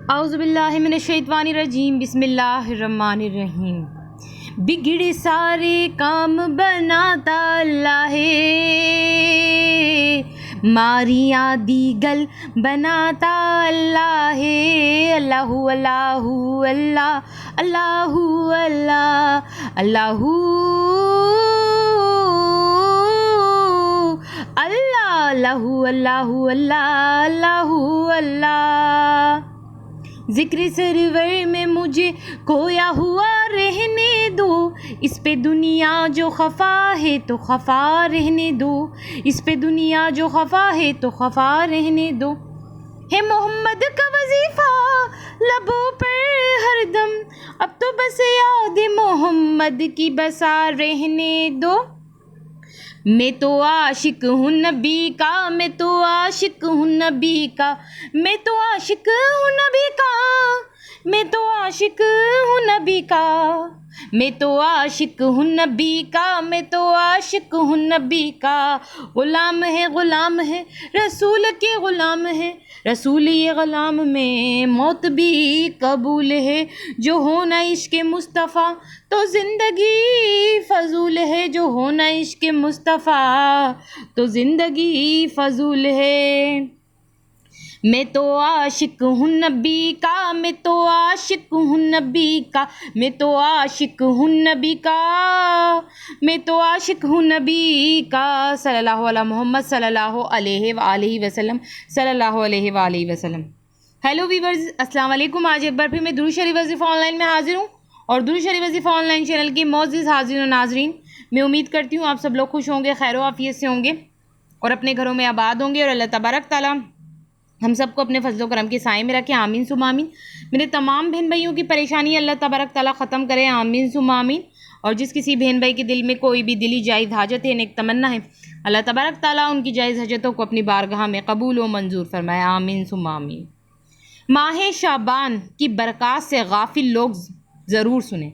औज़ुबिल्लाहि मिनश्शैतानिर्रजीम बिस्मिल्लाहिर्रहमानिर्रहीम। बिगड़े सारे काम बनाता अल्लाह है, मारियाँ दीगल बनाता अल्लाह है। अल्लाहु अल्लाहु अल्लाह अल्लाहु अल्लाह अल्लाहु अल्लाह अल्लाहु अल्लाहु अल्लाह अल्लाहु अल्लाह। ज़िक्र सरवर में मुझे खोया हुआ रहने दो, इस पे दुनिया जो खफा है तो खफा रहने दो, इस पे दुनिया जो खफा है तो खफा रहने दो। है मोहम्मद का वजीफ़ा लबों पर हरदम, अब तो बस याद मोहम्मद की बसा रहने दो। मैं तो आशिक हूँ नबी का, मैं तो आशिक हूँ नबी का, मैं तो आशिक हूँ नबी का, मैं तो आशिक हूँ नबी का, मैं तो आशिक हूँ नबी का, मैं तो आशिक हूँ नबी का। ग़ुलाम है रसूल के ग़ुलाम है, रसूल ये ग़ुलाम में मौत भी कबूल है। जो हो ना इश्क़ मुस्तफ़ा तो ज़िंदगी फ़ज़ूल है, जो हो ना इश्क़ मुस्तफ़ा तो ज़िंदगी फ़ज़ूल है। मैं तो आशिक हूँ नबी का, मैं तो आशिक हूँ नबी का, मैं तो आशिक हूँ नबी का, मैं तो आशिक हूँ नबी का। सल्लल्लाहु अला मोहम्मद सल्लल्लाहु अलैहि वसल्लम सल्लल्लाहु अलैहि वसल्लम। हेलो वीवर्स, अस्सलाम वालेकुम। आज एक बार फिर मैं दुरूद शरीफ वजीफ़ा ऑनलाइन में हाजिर हूँ और दुरूद शरीफ वजीफ़ा ऑनलाइन चैनल के मोअज़्ज़िज़ हाज़िरीन और नाज़रीन, मैं उम्मीद करती हूँ आप सब लोग खुश होंगे, खैर आफियत से होंगे और अपने घरों में आबाद होंगे और अल्लाह तबारक ताला हम सबको अपने फजलो करम के साए में रखे, आमीन सुम आमीन। मेरे तमाम बहन भाइयों की परेशानी अल्लाह तबारक ताला ख़त्म करे, आमीन सुम आमीन। और जिस किसी बहन भाई के दिल में कोई भी दिली जायज़ हाजत है, नेक तमन्ना है, अल्लाह तबारक ताला उनकी जायज़ हाजतों को अपनी बारगाह में कबूल व मंजूर फरमाए, आमीन सुम आमीन। माह शाबान की बरक़ात से गाफिल लोग ज़रूर सुने,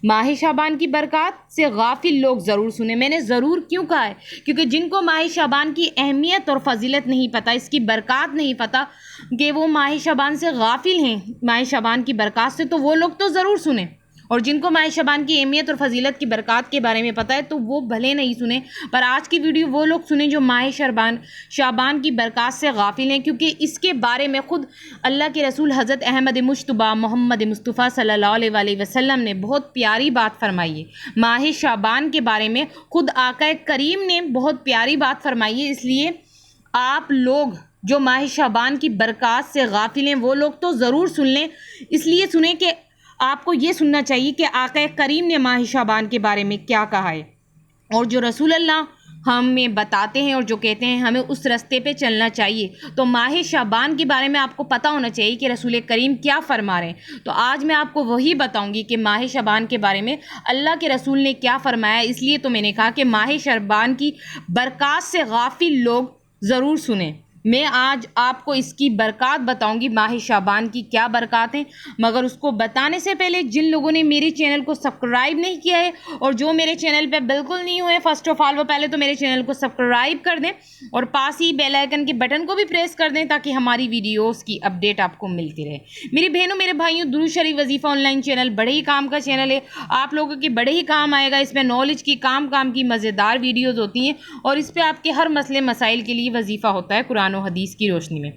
माह शाबान की बरक़ात से गाफिल लोग ज़रूर सुने। मैंने ज़रूर क्यों कहा है? क्योंकि जिनको माह शाबान की अहमियत और फ़जीलत नहीं पता, इसकी बरक़ात नहीं पता कि वो माह शाबान से गाफिल हैं, माह शाबान की बरक़ात से, तो वो लोग तो ज़रूर सुने। और जिनको माह शाबान की अहमियत और फ़जीलत की बरक़ात के बारे में पता है तो वो भले नहीं सुने, पर आज की वीडियो वो लोग सुने जो माह शाबान की बरक़ात से गाफिल हैं, क्योंकि इसके बारे में ख़ुद अल्लाह के रसूल हज़रत अहमद मुश्तबा मोहम्मद मुस्तफ़ा सल्लल्लाहु अलैहि वसल्लम ने बहुत प्यारी बात फरमाई है। माह शाबान के बारे में ख़ुद आका करीम ने बहुत प्यारी बात फरमाई है, इसलिए आप लोग जो माह शाबान की बरक़ात से गाफिल हैं वो लोग तो ज़रूर सुन लें। इसलिए सुने कि आपको ये सुनना चाहिए कि आका करीम ने माह शाबान के बारे में क्या कहा है, और जो रसूल अल्लाह हमें बताते हैं और जो कहते हैं हमें उस रास्ते पे चलना चाहिए। तो माह शाबान के बारे में आपको पता होना चाहिए कि रसूल करीम क्या फरमा रहे हैं। तो आज मैं आपको वही बताऊंगी कि माह शाबान के बारे में अल्लाह के रसूल ने क्या फरमाया। इसलिए तो मैंने कहा कि माह शाबान की बरक़ात से गाफिल लोग ज़रूर सुने। मैं आज आपको इसकी बरक़ात बताऊंगी, माह शाबान की क्या बरक़ात हैं। मगर उसको बताने से पहले जिन लोगों ने मेरे चैनल को सब्सक्राइब नहीं किया है और जो मेरे चैनल पे बिल्कुल नहीं हुए, फ़र्स्ट ऑफ ऑल वो पहले तो मेरे चैनल को सब्सक्राइब कर दें और पास ही बेल आइकन के बटन को भी प्रेस कर दें ताकि हमारी वीडियोज़ की अपडेट आपको मिलती रहे। मेरी बहनों मेरे भाइयों, दुरूद शरीफ वजीफ़ा ऑनलाइन चैनल बड़े ही काम का चैनल है, आप लोगों के बड़े ही काम आएगा। इसमें नॉलेज की काम की मज़ेदार वीडियोज़ होती हैं और इस पर आपके हर मसले मसाइल के लिए वजीफ़ा होता है कुरान और हदीस की रोशनी में।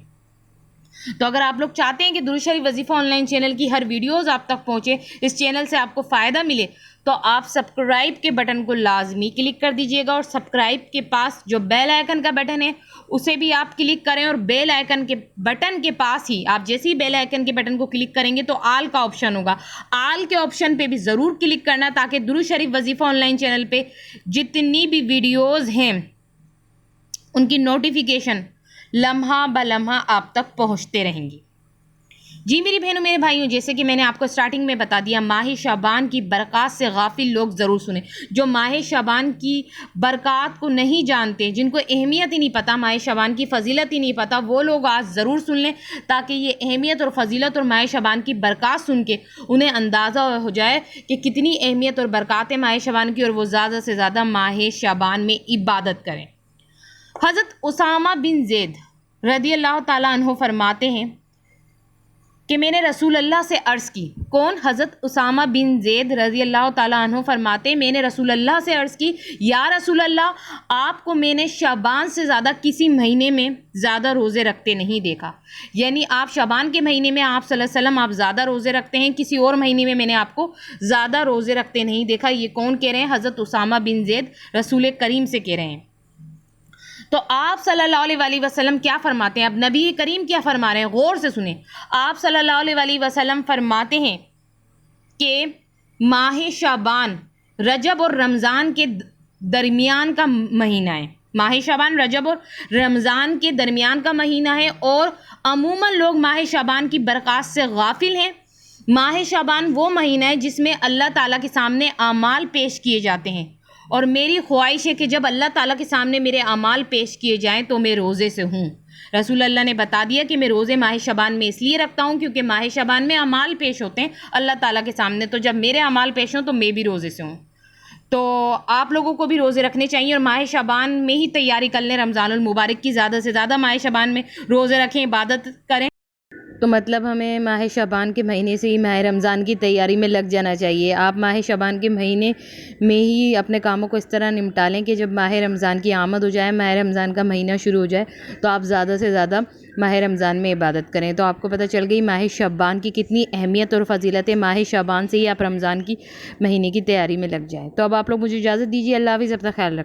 तो अगर आप लोग चाहते हैं कि दुरूद शरीफ वजीफ़ा ऑनलाइन चैनल की हर वीडियोज़ आप तक पहुँचे, इस चैनल से आपको फ़ायदा मिले, तो आप सब्सक्राइब के बटन को लाजमी क्लिक कर दीजिएगा और सब्सक्राइब के पास जो बेल आइकन का बटन है उसे भी आप क्लिक करें। और बेल आइकन के बटन के पास ही आप जैसे ही बेल आइकन के बटन को क्लिक करेंगे तो आल का ऑप्शन होगा, आल के ऑप्शन पे भी ज़रूर क्लिक करना ताकि दुरूद शरीफ वजीफ़ा ऑनलाइन चैनल पे जितनी भी वीडियोज़ हैं उनकी नोटिफिकेशन लम्हा ब लम्हा आप तक पहुंचते रहेंगी। जी मेरी बहनों मेरे भाइयों, जैसे कि मैंने आपको स्टार्टिंग में बता दिया, माह शाबान की बरक़ात से गाफिल लोग ज़रूर सुने। जो माह शाबान की बरक़ात को नहीं जानते, जिनको अहमियत ही नहीं पता, माह शाबान की फ़जीलत ही नहीं पता, वो लोग आज ज़रूर सुन लें ताकि ये अहमियत और फ़जीलत और माह शाबान की बरक़ात सुन के उन्हें अंदाज़ा हो जाए कि कितनी अहमियत और बरक़ात है माह शाबान की, और वो ज़्यादा से ज़्यादा माह शाबान में इबादत करें। हज़रत उसामा बिन ज़ैद रज़ी अल्लाह ताला अन्हु फरमाते हैं कि मैंने रसूल अल्लाह से अर्ज़ की। कौन? हज़रत उसामा बिन ज़ैद रज़ी अल्लाह ताला अन्हु फरमाते, मैंने रसूल अल्लाह से अर्ज़ की, या रसूल अल्लाह, आपको मैंने शाबान से ज़्यादा किसी महीने में ज़्यादा रोज़े रखते नहीं देखा। यानी आप शाबान के महीने में आप सल्लल्लाहु अलैहि वसल्लम आप ज़्यादा रोज़े रखते हैं, किसी और महीने में मैंने आपको ज़्यादा रोज़े रखते नहीं देखा। ये कौन कह रहे हैं? हज़रत उसामा बिन ज़ैद रसूल करीम से कह रहे हैं। तो आप सल्लल्लाहु अलैहि वसल्लम क्या फरमाते हैं? अब नबी करीम क्या फरमा रहे हैं, गौर से सुने। आप सल्लल्लाहु अलैहि वसल्लम फरमाते हैं कि माह शाबान रजब और रमज़ान के दरमियान का महीना है। माह शाबान रजब और रमज़ान के दरमियान का महीना है और अमूमन लोग माह शाबान की बरक़ात से गाफिल हैं। माह शाबान वो महीना है जिसमें अल्लाह ताला के सामने आमाल पेश किए जाते हैं और मेरी ख्वाहिश है कि जब अल्लाह ताला के सामने मेरे अमाल पेश किए जाएं तो मैं रोज़े से हूँ। रसूल अल्लाह ने बता दिया कि मैं रोज़े माह शबान में इसलिए रखता हूँ क्योंकि माह शबान में अमाल पेश होते हैं अल्लाह ताला के सामने, तो जब मेरे अमाल पेश हों तो मैं भी रोज़े से हूँ। तो आप लोगों को भी रोज़े रखने चाहिए और माह शबान में ही तैयारी कर लें रमज़ानुल मुबारक की। ज़्यादा से ज़्यादा माह शबान में रोज़े रखें, इबादत करें। तो मतलब हमें माह शबान के महीने से ही माह रमज़ान की तैयारी में लग जाना चाहिए। आप माह शबान के महीने में ही अपने कामों को इस तरह निपटा लें कि जब माह रमज़ान की आमद हो जाए, माह रमज़ान का महीना शुरू हो जाए, तो आप ज़्यादा से ज़्यादा माह रमज़ान में इबादत करें। तो आपको पता चल गई माह शबान की कितनी अहमियत और फ़जीलत है। माह शबान से ही आप रमज़ान की महीने की तैयारी में लग जाएँ। तो अब आप लोग मुझे इजाज़त दीजिए। अल्लाह हाफ़िज़, अपना ख्याल रखें।